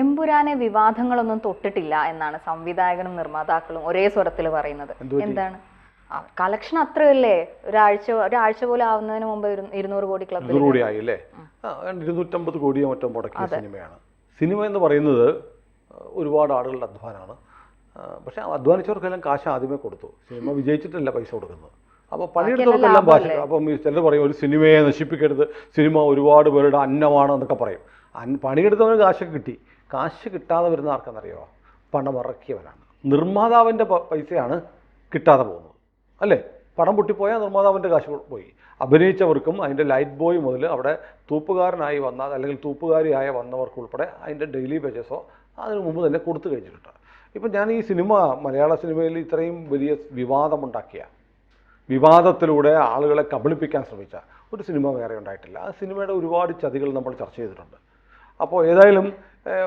എമ്പുരാനെ വിവാദങ്ങളൊന്നും തൊട്ടിട്ടില്ല എന്നാണ് സംവിധായകനും നിർമ്മാതാക്കളും ഒരേ സ്വരത്തിൽ പറയുന്നത്. എന്താണ് കളക്ഷൻ? അത്രയല്ലേ, ഒരാഴ്ച പോലും ആവുന്നതിന് മുമ്പ് 200 കോടി ക്ലബ് ആയില്ലേ? 250 കോടിയോ മറ്റോ മുടക്കിയ സിനിമയാണ്. സിനിമ എന്ന് പറയുന്നത് ഒരുപാട് ആളുകളുടെ അധ്വാനമാണ്. പക്ഷെ അധ്വാനിച്ചവർക്കെല്ലാം കാശ് ആദ്യമേ കൊടുത്തു. സിനിമ വിജയിച്ചിട്ടല്ല പൈസ കൊടുക്കുന്നത്. അപ്പോൾ പണിയെടുത്തവർക്കെല്ലാം ഭാഷ. അപ്പം ചിലർ പറയും ഒരു സിനിമയെ നശിപ്പിക്കരുത്, സിനിമ ഒരുപാട് പേരുടെ അന്നമാണ് എന്നൊക്കെ പറയും. പണിയെടുത്തവന് കാശ് കിട്ടി. കാശ് കിട്ടാതെ വരുന്ന ആർക്കെന്നറിയോ? പണമിറക്കിയവനാണ്. നിർമ്മാതാവിൻ്റെ പൈസയാണ് കിട്ടാതെ പോകുന്നത് അല്ലേ? പണം പൊട്ടിപ്പോയാൽ നിർമ്മാതാവിൻ്റെ കാശ് പോയി. അഭിനയിച്ചവർക്കും അതിൻ്റെ ലൈറ്റ് ബോയ് മുതൽ അവിടെ തൂപ്പുകാരനായി വന്ന അല്ലെങ്കിൽ തൂപ്പുകാരിയായ വന്നവർക്കുൾപ്പെടെ അതിൻ്റെ ഡെയിലി വേജസോ അതിനു മുമ്പ് തന്നെ കൊടുത്തു കഴിഞ്ഞിട്ടുണ്ട്. ഇപ്പം ഞാൻ ഈ സിനിമ മലയാള സിനിമയിൽ ഇത്രയും വലിയ വിവാദമുണ്ടാക്കിയ, വിവാദത്തിലൂടെ ആളുകളെ കബളിപ്പിക്കാൻ ശ്രമിച്ച ഒരു സിനിമ വേറെ ഉണ്ടായിട്ടില്ല. ആ സിനിമയുടെ ഒരുപാട് ചതികൾ നമ്മൾ ചർച്ച ചെയ്തിട്ടുണ്ട്. അപ്പോൾ ഏതായാലും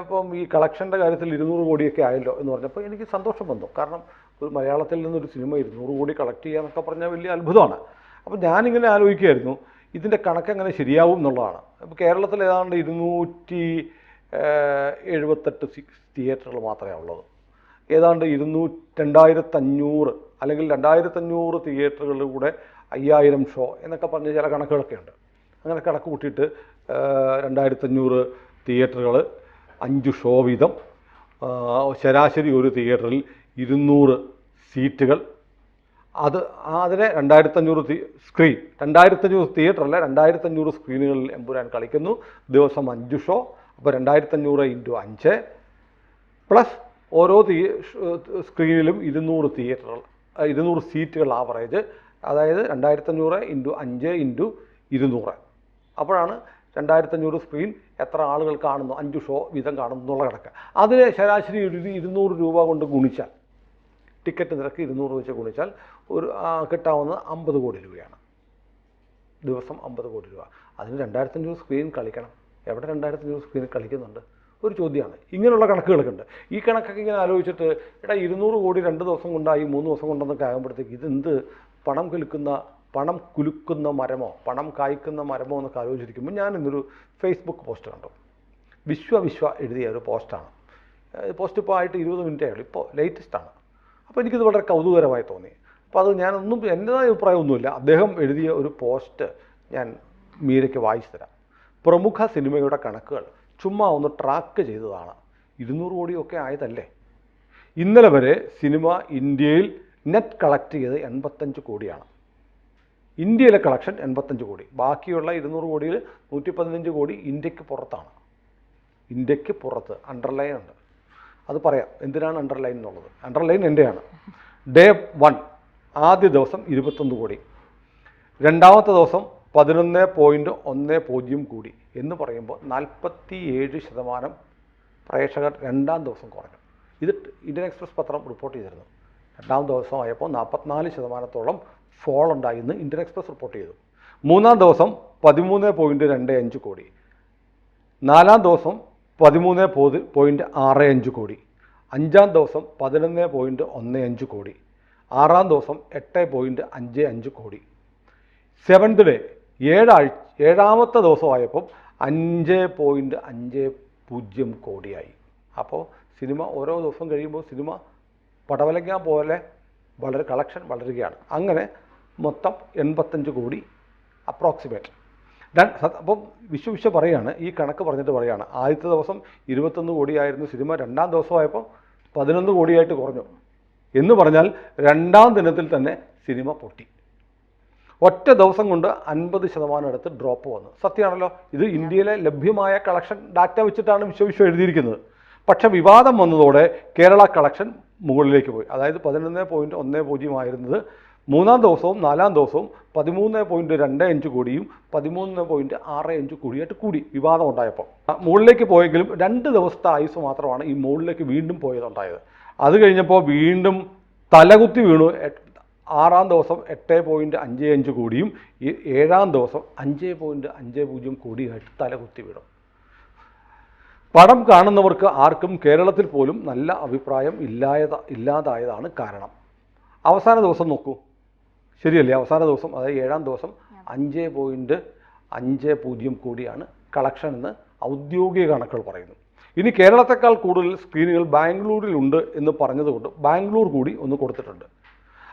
ഇപ്പം ഈ കളക്ഷൻ്റെ കാര്യത്തിൽ 200 കോടിയൊക്കെ ആയല്ലോ എന്ന് പറഞ്ഞപ്പോൾ എനിക്ക് സന്തോഷം വന്നു. കാരണം ഒരു മലയാളത്തിൽ നിന്നൊരു സിനിമ 200 കോടി കളക്ട് ചെയ്യുക എന്നൊക്കെ പറഞ്ഞാൽ വലിയ അത്ഭുതമാണ്. അപ്പോൾ ഞാനിങ്ങനെ ആലോചിക്കുകയായിരുന്നു ഇതിൻ്റെ കണക്കെങ്ങനെ ശരിയാവും എന്നുള്ളതാണ്. അപ്പോൾ കേരളത്തിൽ ഏതാണ്ട് 278 തിയേറ്ററുകൾ മാത്രമേ ഉള്ളത്. ഏതാണ്ട് 2500 അല്ലെങ്കിൽ 2500 തിയേറ്ററുകളിലൂടെ 5000 ഷോ എന്നൊക്കെ പറഞ്ഞ ചില കണക്കുകളൊക്കെ ഉണ്ട്. അങ്ങനെ കണക്ക് കൂട്ടിയിട്ട് 2500 തിയേറ്ററുകൾ, 5 ഷോ വീതം, ശരാശരി ഒരു തിയേറ്ററിൽ 200 സീറ്റുകൾ. അതിനെ 2500 സ്ക്രീൻ, 2500 തിയേറ്ററല്ല, 2500 സ്ക്രീനുകളിൽ എമ്പുരാൻ കളിക്കുന്നു. ദിവസം 5 ഷോ. അപ്പോൾ 2500 × 5 പ്ലസ് ഓരോ സ്ക്രീനിലും 200 തിയേറ്ററുകൾ, 200 സീറ്റുകൾ ആവറേജ്. അതായത് 2500 × 5 × 200. അപ്പോഴാണ് 2500 സ്ക്രീൻ എത്ര ആളുകൾ കാണുന്നു, 5 ഷോ വീതം കാണുന്നു എന്നുള്ള കണക്ക്. അതിന് ശരാശരി ഒരു 200 രൂപ കൊണ്ട് ഗുണിച്ചാൽ, ടിക്കറ്റ് നിരക്ക് 200 വെച്ച് ഗുണിച്ചാൽ ഒരു കിട്ടാവുന്ന 50 കോടി രൂപയാണ്. ദിവസം 50 കോടി രൂപ. അതിന് 2500 സ്ക്രീൻ കളിക്കണം. എവിടെ 2500 സ്ക്രീൻ കളിക്കുന്നുണ്ട്? ഒരു ചോദ്യമാണ്. ഇങ്ങനെയുള്ള കണക്കുകളൊക്കെ ഉണ്ട്. ഈ കണക്കൊക്കെ ഇങ്ങനെ ആലോചിച്ചിട്ട് 200 കോടി 2 ദിവസം കൊണ്ടായി 3 ദിവസം കൊണ്ടെന്നൊക്കെ ആകുമ്പോഴത്തേക്ക് ഇതെന്ത് പണം കുലുക്കുന്ന മരമോ പണം കായ്ക്കുന്ന മരമോ എന്നൊക്കെ ആലോചിച്ചിരിക്കുമ്പോൾ ഞാൻ ഇന്നൊരു ഫേസ്ബുക്ക് പോസ്റ്റ് കണ്ടു. വിശ്വ എഴുതിയ ഒരു പോസ്റ്റാണ്. പോസ്റ്റ് ഇപ്പോൾ ആയിട്ട് 20 മിനിറ്റേ ഉള്ളൂ. ഇപ്പോൾ ലേറ്റസ്റ്റാണ്. അപ്പോൾ എനിക്കിത് വളരെ കൗതുകരമായി തോന്നി. അപ്പോൾ അത് ഞാനൊന്നും എൻ്റെതായ അഭിപ്രായമൊന്നുമില്ല. അദ്ദേഹം എഴുതിയ ഒരു പോസ്റ്റ് ഞാൻ മീരയ്ക്ക് വായിച്ചു തരാം. പ്രമുഖ സിനിമയുടെ കണക്കുകൾ ചുമ്മാ ഒന്ന് ട്രാക്ക് ചെയ്തതാണ്. 200 കോടിയൊക്കെ ആയതല്ലേ. ഇന്നലെ വരെ സിനിമ ഇന്ത്യയിൽ നെറ്റ് കളക്ട് ചെയ്ത് 85 കോടിയാണ്. ഇന്ത്യയിലെ കളക്ഷൻ 85 കോടി. ബാക്കിയുള്ള 200 കോടിയിൽ 115 കോടി ഇന്ത്യക്ക് പുറത്താണ്. ഇന്ത്യക്ക് പുറത്ത് അണ്ടർലൈൻ ഉണ്ട്. അത് പറയാം എന്തിനാണ് അണ്ടർലൈൻ എന്നുള്ളത്. അണ്ടർലൈൻ എൻ്റെയാണ്. ഡേ 1 ആദ്യ ദിവസം 21 കോടി, രണ്ടാമത്തെ ദിവസം 11.10 കോടി എന്ന് പറയുമ്പോൾ 47% പ്രേക്ഷകർ രണ്ടാം ദിവസം കുറഞ്ഞു. ഇത് ഇന്ത്യൻ എക്സ്പ്രസ് പത്രം റിപ്പോർട്ട് ചെയ്തിരുന്നു. രണ്ടാം ദിവസമായപ്പോൾ 44% ഫോൾ ഉണ്ടായി എന്ന് ഇന്ത്യൻ എക്സ്പ്രസ് റിപ്പോർട്ട് ചെയ്തു. മൂന്നാം ദിവസം 13.25 കോടി, നാലാം ദിവസം 13.65 കോടി, അഞ്ചാം ദിവസം 11.15 കോടി, ആറാം ദിവസം 8.55 കോടി. 7th ഡേ ഏഴാമത്തെ ദിവസമായപ്പം 5.50 കോടിയായി. അപ്പോൾ സിനിമ ഓരോ ദിവസം കഴിയുമ്പോൾ സിനിമ പടവലങ്ങ പോലെ കളക്ഷൻ വളരുകയാണ്. അങ്ങനെ മൊത്തം 85 കോടി അപ്രോക്സിമേറ്റ്. അപ്പം വിശ്വ പറയുകയാണ്, ഈ കണക്ക് പറഞ്ഞിട്ട് പറയുകയാണ്, ആദ്യത്തെ ദിവസം 21 കോടിയായിരുന്നു സിനിമ, രണ്ടാം ദിവസമായപ്പോൾ 11 കോടിയായിട്ട് കുറഞ്ഞു എന്ന് പറഞ്ഞാൽ രണ്ടാം ദിനത്തിൽ തന്നെ സിനിമ പൊട്ടി. ഒറ്റ ദിവസം കൊണ്ട് 50% അടുത്ത് ഡ്രോപ്പ് വന്നു. സത്യമാണല്ലോ. ഇത് ഇന്ത്യയിലെ ലഭ്യമായ കളക്ഷൻ ഡാറ്റ വെച്ചിട്ടാണ് വിശ്വ എഴുതിയിരിക്കുന്നത്. പക്ഷേ വിവാദം വന്നതോടെ കേരള കളക്ഷൻ മുകളിലേക്ക് പോയി. അതായത് 11.10 ആയിരുന്നത് മൂന്നാം ദിവസവും നാലാം ദിവസവും 13.25 കോടിയും 13.65 കോടിയായിട്ട് കൂടി വിവാദം ഉണ്ടായപ്പോൾ. മുകളിലേക്ക് പോയെങ്കിലും 2 ദിവസത്തെ ആയുസ് മാത്രമാണ് ഈ മുകളിലേക്ക് വീണ്ടും പോയതുണ്ടായത്. അത് കഴിഞ്ഞപ്പോൾ വീണ്ടും തലകുത്തി വീണു. ആറാം ദിവസം 8.55 കോടിയും ഏഴാം ദിവസം 5.50 കോടിയായിട്ട് തലകുത്തി വീണു. പടം കാണുന്നവർക്ക് ആർക്കും കേരളത്തിൽ പോലും നല്ല അഭിപ്രായം ഇല്ലാതായതാണ് കാരണം. അവസാന ദിവസം നോക്കൂ, ശരിയല്ലേ? അവസാന ദിവസം, അതായത് ഏഴാം ദിവസം 5.50 കോടിയാണ് കളക്ഷൻ എന്ന് ഔദ്യോഗിക കണക്കുകൾ പറയുന്നു. ഇനി കേരളത്തെക്കാൾ കൂടുതൽ സ്ക്രീനുകൾ ബാംഗ്ലൂരിലുണ്ട് എന്ന് പറഞ്ഞതുകൊണ്ട് ബാംഗ്ലൂർ കൂടി ഒന്ന് കൊടുത്തിട്ടുണ്ട്.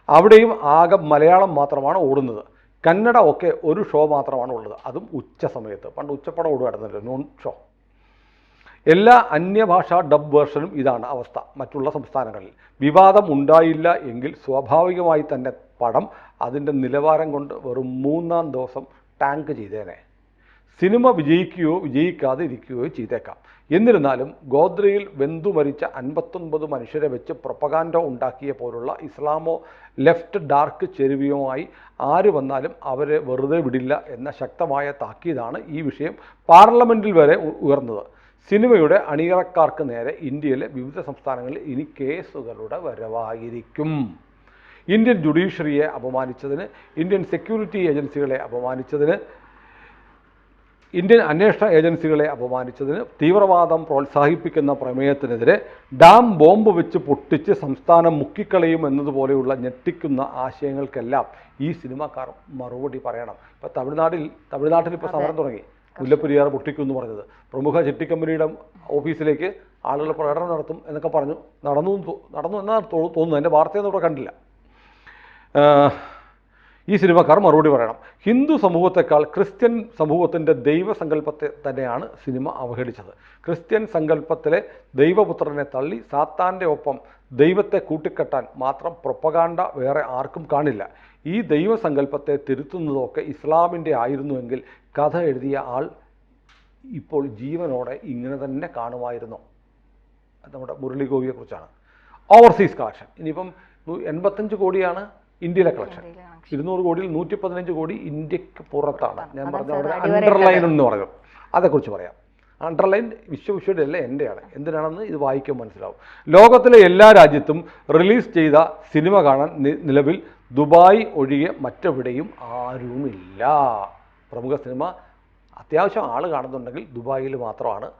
അവിടെയും ആകെ മലയാളം മാത്രമാണ് ഓടുന്നത്. കന്നഡ ഒക്കെ ഒരു ഷോ മാത്രമാണ് ഉള്ളത്, അതും ഉച്ച സമയത്ത്. പണ്ട് ഉച്ചപ്പടം ഓടുകയായിരുന്നല്ലോ, നോൺ ഷോ. എല്ലാ അന്യഭാഷാ ഡബ് വേർഷനും ഇതാണ് അവസ്ഥ മറ്റുള്ള സംസ്ഥാനങ്ങളിൽ. വിവാദം ഉണ്ടായില്ല എങ്കിൽ സ്വാഭാവികമായി തന്നെ പടം അതിൻ്റെ നിലവാരം കൊണ്ട് വെറും 3-ാം ദിവസം ടാങ്ക് ചെയ്തേനെ. സിനിമ വിജയിക്കുകയോ വിജയിക്കാതെ ഇരിക്കുകയോ ചെയ്തേക്കാം. എന്നിരുന്നാലും ഗോദ്രയിൽ വെന്തു മരിച്ച 59 മനുഷ്യരെ വെച്ച് പ്രൊപ്പഗാൻഡ ഉണ്ടാക്കിയ പോലുള്ള ഇസ്ലാമോ ലെഫ്റ്റ് ഡാർക്ക് ചെരുവിയുമായി ആര് വന്നാലും അവരെ വെറുതെ വിടില്ല എന്ന ശക്തമായ താക്കീതാണ് ഈ വിഷയം പാർലമെൻറ്റിൽ വരെ ഉയർന്നത്. സിനിമയുടെ അണിയറക്കാർക്ക് നേരെ ഇന്ത്യയിലെ വിവിധ സംസ്ഥാനങ്ങളിൽ ഇനി കേസുകളുടെ വരവായിരിക്കും. ഇന്ത്യൻ ജുഡീഷ്യറിയെ അപമാനിച്ചതിന്, ഇന്ത്യൻ സെക്യൂരിറ്റി ഏജൻസികളെ അപമാനിച്ചതിന്, ഇന്ത്യൻ അന്വേഷണ ഏജൻസികളെ അപമാനിച്ചതിന്, തീവ്രവാദം പ്രോത്സാഹിപ്പിക്കുന്ന പ്രമേയത്തിനെതിരെ ഡാം ബോംബ് വെച്ച് പൊട്ടിച്ച് സംസ്ഥാനം മുക്കിക്കളയും എന്നതുപോലെയുള്ള ഞെട്ടിക്കുന്ന ആശയങ്ങൾക്കെല്ലാം ഈ സിനിമാക്കാർ മറുപടി പറയണം. ഇപ്പോൾ തമിഴ്നാട്ടിൽ ഇപ്പോൾ സമരം തുടങ്ങി. മുല്ലപ്പെരിയാർ പൊട്ടിക്കും എന്ന് പറഞ്ഞത്, പ്രമുഖ ചിട്ടിക്കമ്പനിയുടെ ഓഫീസിലേക്ക് ആളുകൾ പ്രകടനം നടത്തും എന്നൊക്കെ പറഞ്ഞു. നടന്നു എന്നാണ് തോന്നുന്നു. എൻ്റെ വാർത്തയൊന്നും ഇവിടെ കണ്ടില്ല. ഈ സിനിമക്കാർ മറുപടി പറയണം. ഹിന്ദു സമൂഹത്തെക്കാൾ ക്രിസ്ത്യൻ സമൂഹത്തിൻ്റെ ദൈവസങ്കല്പത്തെ തന്നെയാണ് സിനിമ അവഹേളിച്ചത്. ക്രിസ്ത്യൻ സങ്കല്പത്തിലെ ദൈവപുത്രനെ തള്ളി സാത്താൻ്റെ ഒപ്പം ദൈവത്തെ കൂട്ടിക്കെട്ടാൻ മാത്രം പ്രൊപ്പഗാൻഡ വേറെ ആർക്കും കാണില്ല. ഈ ദൈവസങ്കല്പത്തെ തിരുത്തുന്നതൊക്കെ ഇസ്ലാമിൻ്റെ ആയിരുന്നുവെങ്കിൽ കഥ എഴുതിയ ആൾ ഇപ്പോൾ ജീവനോടെ ഇങ്ങനെ തന്നെ കാണുമായിരുന്നു. അത് നമ്മുടെ മുരളി ഗോപിയെക്കുറിച്ചാണ്. ഓവർസീസ് കളക്ഷൻ ഇനിയിപ്പം 85 കോടിയാണ് ഇന്ത്യയിലെ കളക്ഷൻ. 200 കോടിയിൽ 115 കോടി ഇന്ത്യക്ക് പുറത്താണ്. ഞാൻ പറഞ്ഞ അവിടെ അണ്ടർലൈൻ എന്ന് പറഞ്ഞു, അതേക്കുറിച്ച് പറയാം. അണ്ടർലൈൻ വിശ്വയുടെ അല്ല, എൻ്റെയാണ്. എന്തിനാണെന്ന് ഇത് വായിക്കാൻ മനസ്സിലാവും. ലോകത്തിലെ എല്ലാ രാജ്യത്തും റിലീസ് ചെയ്ത സിനിമ കാണാൻ നിലവിൽ ദുബായ് ഒഴികെ മറ്റെവിടെയും ആരുമില്ല. പ്രമുഖ സിനിമ അത്യാവശ്യം ആൾ കാണുന്നുണ്ടെങ്കിൽ ദുബായിൽ മാത്രമാണ്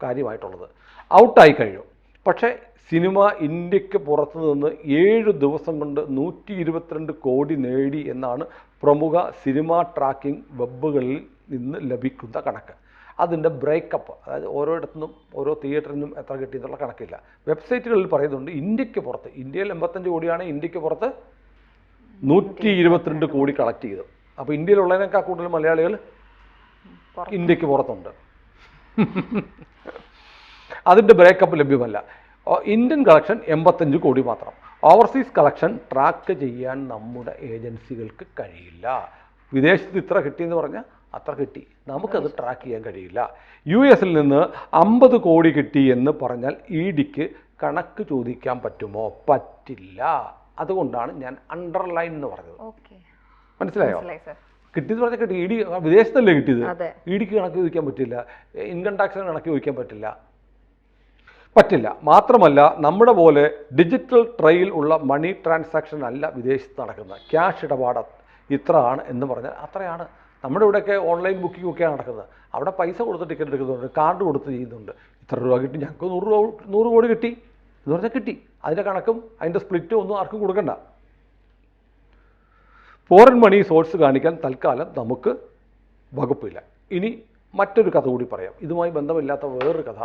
കാര്യമായിട്ടുള്ളത്. ഔട്ടായി കഴിഞ്ഞു. പക്ഷേ സിനിമ ഇന്ത്യക്ക് പുറത്തു നിന്ന് 7 ദിവസം കൊണ്ട് 122 കോടി നേടി എന്നാണ് പ്രമുഖ സിനിമ ട്രാക്കിംഗ് വെബുകളിൽ നിന്ന് ലഭിക്കുന്ന കണക്ക്. അതിൻ്റെ ബ്രേക്കപ്പ്, അതായത് ഓരോയിടത്തുനിന്നും ഓരോ തിയേറ്ററിൽ നിന്നും എത്ര കിട്ടിയെന്നുള്ള കണക്കില്ല. വെബ്സൈറ്റുകളിൽ പറയുന്നുണ്ട് ഇന്ത്യക്ക് പുറത്ത്, ഇന്ത്യയിൽ 85 കോടിയാണ്, ഇന്ത്യക്ക് പുറത്ത് 122 കോടി കളക്ട് ചെയ്തു. അപ്പോൾ ഇന്ത്യയിലുള്ളതിനേക്കാൾ കൂടുതൽ മലയാളികൾ ഇന്ത്യക്ക് പുറത്തുണ്ട്. അതിൻ്റെ ബ്രേക്കപ്പ് ലഭ്യമല്ല. ഇന്ത്യൻ കളക്ഷൻ 85 കോടി മാത്രം. ഓവർസീസ് കളക്ഷൻ ട്രാക്ക് ചെയ്യാൻ നമ്മുടെ ഏജൻസികൾക്ക് കഴിയില്ല. വിദേശത്ത് ഇത്ര കിട്ടിയെന്ന് പറഞ്ഞാൽ അത്ര കിട്ടി, നമുക്കത് ട്രാക്ക് ചെയ്യാൻ കഴിയില്ല. US നിന്ന് 50 കോടി കിട്ടി എന്ന് പറഞ്ഞാൽ EDക്ക് കണക്ക് ചോദിക്കാൻ പറ്റുമോ? പറ്റില്ല. അതുകൊണ്ടാണ് ഞാൻ അണ്ടർലൈൻ എന്ന് പറഞ്ഞത്. മനസ്സിലായോ? കിട്ടിയെന്ന് പറഞ്ഞാൽ കിട്ടി. ED വിദേശത്തല്ലേ കിട്ടിയത്, EDക്ക് കണക്ക് ചോദിക്കാൻ പറ്റില്ല, ഇൻകം ടാക്സിന് കണക്ക് ചോദിക്കാൻ പറ്റില്ല. മാത്രമല്ല നമ്മുടെ പോലെ ഡിജിറ്റൽ ട്രയൽ ഉള്ള മണി ട്രാൻസാക്ഷൻ അല്ല വിദേശത്ത് നടക്കുന്നത്. ക്യാഷ് ഇടപാട് ഇത്ര ആണ് എന്ന് പറഞ്ഞാൽ അത്രയാണ്. നമ്മുടെ ഇവിടെയൊക്കെ ഓൺലൈൻ ബുക്കിംഗ് ഒക്കെയാണ് നടക്കുന്നത്. അവിടെ പൈസ കൊടുത്ത് ടിക്കറ്റ് എടുക്കുന്നുണ്ട്, കാർഡ് കൊടുത്ത് ചെയ്യുന്നുണ്ട്. ഇത്ര രൂപ കിട്ടി, ഞങ്ങൾക്ക് 100 കോടി കിട്ടി എന്ന് പറഞ്ഞാൽ കിട്ടി. അതിൻ്റെ കണക്കും അതിൻ്റെ സ്പ്ലിറ്റും ഒന്നും ആർക്കും കൊടുക്കണ്ട. ഫോറിൻ മണി സോഴ്സ് കാണിക്കാൻ തൽക്കാലം നമുക്ക് വകുപ്പില്ല. ഇനി മറ്റൊരു കഥ കൂടി പറയാം, ഇതുമായി ബന്ധമില്ലാത്ത വേറൊരു കഥ.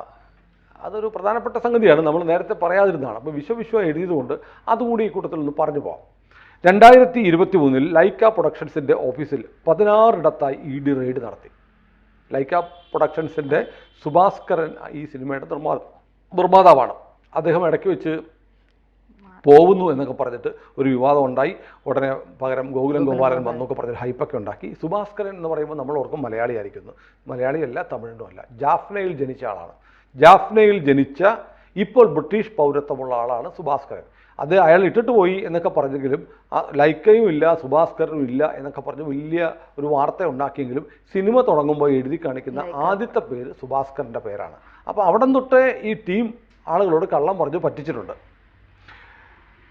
അതൊരു പ്രധാനപ്പെട്ട സംഗതിയാണ്, നമ്മൾ നേരത്തെ പറയാതിരുന്നതാണ്. അപ്പോൾ വിശ്വ എഴുതിയതുകൊണ്ട് അതുകൂടി ഈ കൂട്ടത്തിൽ ഒന്ന് പറഞ്ഞു പോകാം. 2023 ലൈക്ക പ്രൊഡക്ഷൻസിൻ്റെ ഓഫീസിൽ 16 ഇടത്തായി ED റെയ്ഡ് നടത്തി. ലൈക്ക പ്രൊഡക്ഷൻസിൻ്റെ സുഭാസ്കരൻ ഈ സിനിമയുടെ നിർമ്മാതാവാണ്. അദ്ദേഹം ഇടയ്ക്ക് വെച്ച് പോകുന്നു എന്നൊക്കെ പറഞ്ഞിട്ട് ഒരു വിവാദം ഉണ്ടായി. ഉടനെ പകരം ഗോകുലം ഗോപാലൻ വന്നൊക്കെ പറഞ്ഞൊരു ഹൈപ്പൊക്കെ ഉണ്ടാക്കി. സുഭാസ്കരൻ എന്ന് പറയുമ്പോൾ നമ്മൾ ഓർക്കും മലയാളിയായിരിക്കുന്നു. മലയാളിയല്ല, തമിഴിനും അല്ല, ജാഫ്നയിൽ ജനിച്ച ആളാണ്. ജാഫ്നയിൽ ജനിച്ച ഇപ്പോൾ ബ്രിട്ടീഷ് പൗരത്വമുള്ള ആളാണ് സുഭാസ്കരൻ. അത് അയാൾ ഇട്ടിട്ട് പോയി എന്നൊക്കെ പറഞ്ഞെങ്കിലും ലൈക്കയും ഇല്ല സുഭാസ്കരനും ഇല്ല എന്നൊക്കെ പറഞ്ഞ് വലിയ ഒരു വാർത്ത ഉണ്ടാക്കിയെങ്കിലും സിനിമ തുടങ്ങുമ്പോൾ എഴുതി കാണിക്കുന്ന ആദ്യത്തെ പേര് സുഭാസ്കരൻ്റെ പേരാണ്. അപ്പോൾ അവിടെ തൊട്ടേ ഈ ടീം ആളുകളോട് കള്ളം പറഞ്ഞ് പറ്റിച്ചിട്ടുണ്ട്.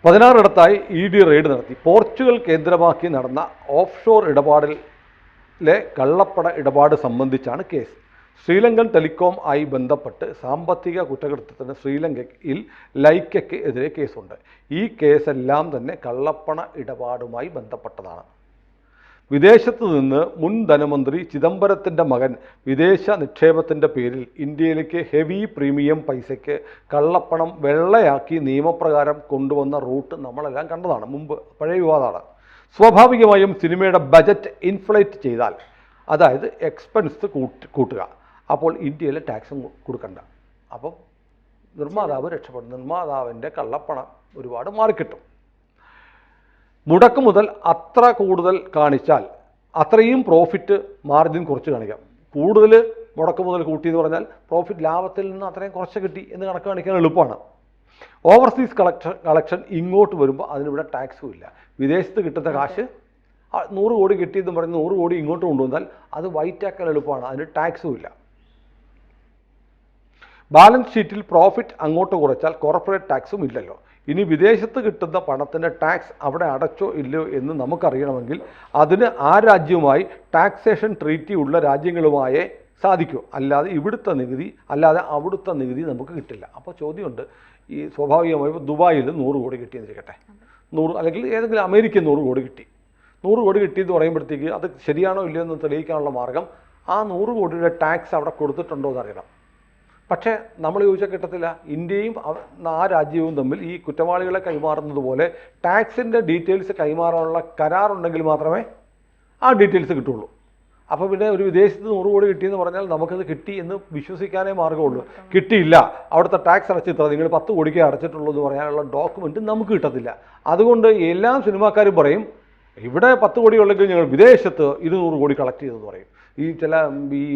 16 ഇടത്തായി ED റെയ്ഡ് നടത്തി. പോർച്ചുഗൽ കേന്ദ്രമാക്കി നടന്ന ഓഫ് ഷോർ ഇടപാടിലെ കള്ളപ്പണ ഇടപാട് സംബന്ധിച്ചാണ് കേസ്. ശ്രീലങ്കൻ ടെലികോം ആയി ബന്ധപ്പെട്ട് സാമ്പത്തിക കുറ്റകൃത്യത്തിന് ശ്രീലങ്കയിൽ ലൈക്കയ്ക്ക് എതിരെ കേസുണ്ട്. ഈ കേസെല്ലാം തന്നെ കള്ളപ്പണ ഇടപാടുമായി ബന്ധപ്പെട്ടതാണ്. വിദേശത്ത് നിന്ന് മുൻ ധനമന്ത്രി ചിദംബരത്തിൻ്റെ മകൻ വിദേശ നിക്ഷേപത്തിൻ്റെ പേരിൽ ഇന്ത്യയിലേക്ക് ഹെവി പ്രീമിയം പൈസയ്ക്ക് കള്ളപ്പണം വെള്ളയാക്കി നിയമപ്രകാരം കൊണ്ടുവന്ന റൂട്ട് നമ്മളെല്ലാം കണ്ടതാണ്, മുമ്പ് പഴയ വിവാദമാണ്. സ്വാഭാവികമായും സിനിമയുടെ ബജറ്റ് ഇൻഫ്ലേറ്റ് ചെയ്താൽ, അതായത് എക്സ്പെൻസ് കൂട്ടുക, അപ്പോൾ ഇന്ത്യയിലെ ടാക്സും കൊടുക്കണ്ട. അപ്പം നിർമ്മാതാവ് രക്ഷപ്പെടും, നിർമ്മാതാവിൻ്റെ കള്ളപ്പണം ഒരുപാട് മാറിക്കിട്ടും. മുടക്ക് മുതൽ അത്ര കൂടുതൽ കാണിച്ചാൽ അത്രയും പ്രോഫിറ്റ് മാർജിൻ കുറച്ച് കാണിക്കാം. കൂടുതൽ മുടക്ക് മുതൽ കൂട്ടി എന്ന് പറഞ്ഞാൽ പ്രോഫിറ്റ് ലാഭത്തിൽ നിന്ന് അത്രയും കുറച്ച് കിട്ടി എന്ന് കണക്ക് കാണിക്കാൻ എളുപ്പമാണ്. ഓവർസീസ് കളക്ഷൻ ഇങ്ങോട്ട് വരുമ്പോൾ അതിനിവിടെ ടാക്സും ഇല്ല. വിദേശത്ത് കിട്ടുന്ന കാശ് 100 കോടി കിട്ടിയെന്ന് പറഞ്ഞ് 100 കോടി ഇങ്ങോട്ട് കൊണ്ടുവന്നാൽ അത് വൈറ്റാക്കാൻ എളുപ്പമാണ്, അതിന് ടാക്സും ഇല്ല. ബാലൻസ് ഷീറ്റിൽ പ്രോഫിറ്റ് അങ്ങോട്ട് കുറച്ചാൽ കോർപ്പറേറ്റ് ടാക്സും ഇല്ലല്ലോ. ഇനി വിദേശത്ത് കിട്ടുന്ന പണത്തിൻ്റെ ടാക്സ് അവിടെ അടച്ചോ ഇല്ലയോ എന്ന് നമുക്കറിയണമെങ്കിൽ അതിന് ആ രാജ്യവുമായി ടാക്സേഷൻ ട്രീറ്റി ഉള്ള രാജ്യങ്ങളുമായേ സാധിക്കൂ. അല്ലാതെ ഇവിടുത്തെ നികുതി അല്ലാതെ അവിടുത്തെ നികുതി നമുക്ക് കിട്ടില്ല. അപ്പോൾ ചോദ്യമുണ്ട്, ഈ സ്വാഭാവികമായും ദുബായിൽ 100 കോടി കിട്ടിയെന്നിരിക്കട്ടെ, 100 അല്ലെങ്കിൽ ഏതെങ്കിലും അമേരിക്കൻ 100 കോടി കിട്ടി. 100 കോടി കിട്ടിയെന്ന് പറയുമ്പോഴത്തേക്ക് അത് ശരിയാണോ ഇല്ലയോ എന്ന് തെളിയിക്കാനുള്ള മാർഗം ആ 100 കോടിയുടെ ടാക്സ് അവിടെ കൊടുത്തിട്ടുണ്ടോ എന്നറിയണം. പക്ഷേ നമ്മൾ ചോദിച്ചാൽ കിട്ടത്തില്ല. ഇന്ത്യയും ആ രാജ്യവും തമ്മിൽ ഈ കുറ്റവാളികളെ കൈമാറുന്നത് പോലെ ടാക്സിൻ്റെ ഡീറ്റെയിൽസ് കൈമാറാനുള്ള കരാറുണ്ടെങ്കിൽ മാത്രമേ ആ ഡീറ്റെയിൽസ് കിട്ടുള്ളൂ. അപ്പോൾ പിന്നെ ഒരു വിദേശത്ത് 100 കോടി കിട്ടിയെന്ന് പറഞ്ഞാൽ നമുക്കത് കിട്ടി എന്ന് വിശ്വസിക്കാനേ മാർഗമുള്ളൂ. കിട്ടിയില്ല, അവിടുത്തെ ടാക്സ് അടച്ചിത്ര, നിങ്ങൾ 10 കോടിക്ക് അടച്ചിട്ടുള്ളൂ എന്ന് പറയാനുള്ള ഡോക്യുമെൻറ്റ് നമുക്ക് കിട്ടത്തില്ല. അതുകൊണ്ട് എല്ലാ സിനിമാക്കാരും പറയും ഇവിടെ 10 കോടി ഉള്ളെങ്കിൽ ഞങ്ങൾ വിദേശത്ത് 200 കോടി കളക്ട് ചെയ്തെന്ന് പറയും. ഈ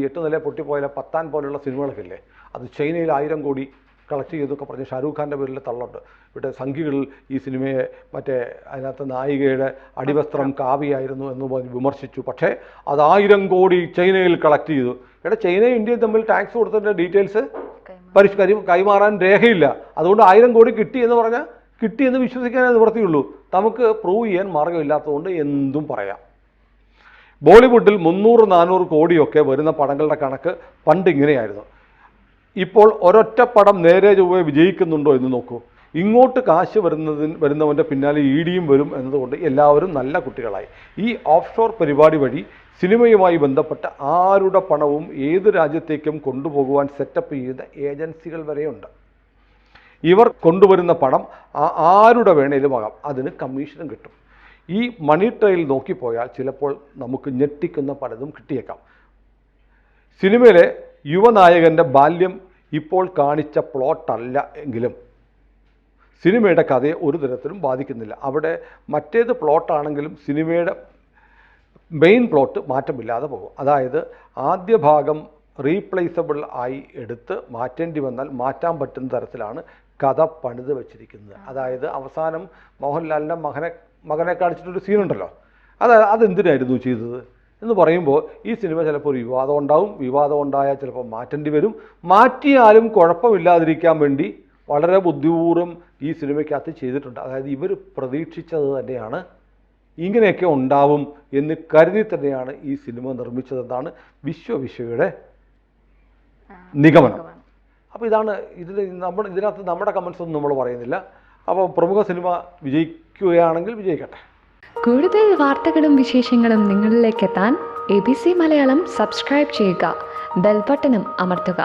8 നില പൊട്ടിപ്പോയാൽ പത്താൻ പോലെയുള്ള സിനിമകളൊക്കെ ഇല്ലേ, അത് ചൈനയിൽ 1000 കോടി കളക്ട് ചെയ്തൊക്കെ പറഞ്ഞ് ഷാരൂഖ് ഖാൻ്റെ പേരിൽ തള്ളുണ്ട്. ഇവിടെ സംഘികൾ ഈ സിനിമയെ അതിനകത്ത് നായികയുടെ അടിവസ്ത്രം കാവ്യായിരുന്നു എന്ന് പറഞ്ഞ് വിമർശിച്ചു. പക്ഷേ അത് 1000 കോടി ചൈനയിൽ കളക്ട് ചെയ്തു. ചൈനയും ഇന്ത്യയും തമ്മിൽ ടാക്സ് കൊടുത്തതിൻ്റെ ഡീറ്റെയിൽസ് കൈമാറാൻ രേഖയില്ല. അതുകൊണ്ട് 1000 കോടി കിട്ടി എന്ന് പറഞ്ഞാൽ കിട്ടിയെന്ന് വിശ്വസിക്കാനേ നിവൃത്തിയുള്ളൂ. നമുക്ക് പ്രൂവ് ചെയ്യാൻ മാർഗമില്ലാത്തതുകൊണ്ട് എന്തും പറയാം. ബോളിവുഡിൽ 300-400 കോടിയൊക്കെ വരുന്ന പടങ്ങളുടെ കണക്ക് പണ്ട് ഇങ്ങനെയായിരുന്നു. ഇപ്പോൾ ഒരൊറ്റ പടം നേരെ ചൊവ്വേ വിജയിക്കുന്നുണ്ടോ എന്ന് നോക്കൂ. ഇങ്ങോട്ട് കാശ് വരുന്നവൻ്റെ പിന്നാലെ ഇഡിയും വരും എന്നതുകൊണ്ട് എല്ലാവരും നല്ല കുട്ടികളായി. ഈ ഓഫ് ഷോർ പരിപാടി വഴി സിനിമയുമായി ബന്ധപ്പെട്ട ആരുടെ പണവും ഏത് രാജ്യത്തേക്കും കൊണ്ടുപോകുവാൻ സെറ്റപ്പ് ചെയ്യുന്ന ഏജൻസികൾ വരെയുണ്ട്. ഇവർ കൊണ്ടുവരുന്ന പണം ആരുടെ വേണേലും ആകാം, അതിന് കമ്മീഷനും കിട്ടും. ഈ മണി ട്രെയിൽ നോക്കിപ്പോയാൽ ചിലപ്പോൾ നമുക്ക് ഞെട്ടിക്കുന്ന പലതും കിട്ടിയേക്കാം. സിനിമയിലെ യുവനായകൻ്റെ ബാല്യം ഇപ്പോൾ കാണിച്ച പ്ലോട്ടല്ല എങ്കിലും സിനിമയുടെ കഥയെ ഒരു തരത്തിലും ബാധിക്കുന്നില്ല. അവിടെ മറ്റേത് പ്ലോട്ടാണെങ്കിലും സിനിമയുടെ മെയിൻ പ്ലോട്ട് മാറ്റമില്ലാതെ പോകും. അതായത് ആദ്യ ഭാഗം റീപ്ലേസബിൾ ആയി എടുത്ത് മാറ്റേണ്ടി വന്നാൽ മാറ്റാൻ പറ്റുന്ന തരത്തിലാണ് കഥ പണിത് വെച്ചിരിക്കുന്നത്. അതായത് അവസാനം മോഹൻലാലിൻ്റെ മകനെ കാണിച്ചിട്ടൊരു സീനുണ്ടല്ലോ, അതെന്തിനായിരുന്നു ചെയ്തത് എന്ന് പറയുമ്പോൾ ഈ സിനിമ ചിലപ്പോൾ ഒരു വിവാദം ഉണ്ടാവും. വിവാദം ഉണ്ടായാൽ ചിലപ്പോൾ മാറ്റേണ്ടി വരും. മാറ്റിയാലും കുഴപ്പമില്ലാതിരിക്കാൻ വേണ്ടി വളരെ ബുദ്ധിപൂർവ്വം ഈ സിനിമയ്ക്കകത്ത് ചെയ്തിട്ടുണ്ട്. അതായത് ഇവർ പ്രതീക്ഷിച്ചത് തന്നെയാണ്, ഇങ്ങനെയൊക്കെ ഉണ്ടാവും എന്ന് കരുതി തന്നെയാണ് ഈ സിനിമ നിർമ്മിച്ചതെന്നാണ് വിശ്വയുടെ നിഗമനം. അപ്പോൾ ഇതാണ് ഇതിനകത്ത് നമ്മുടെ കമൻസ് ഒന്നും നമ്മൾ പറയുന്നില്ല. അപ്പോൾ പ്രമുഖ സിനിമ വിജയിക്കുകയാണെങ്കിൽ വിജയിക്കട്ടെ. കൂടുതൽ വാർത്തകളും വിശേഷങ്ങളും നിങ്ങളിലേക്ക് എത്താൻ ABC മലയാളം സബ്സ്ക്രൈബ് ചെയ്യുക, ബെൽ ബട്ടണും അമർത്തുക.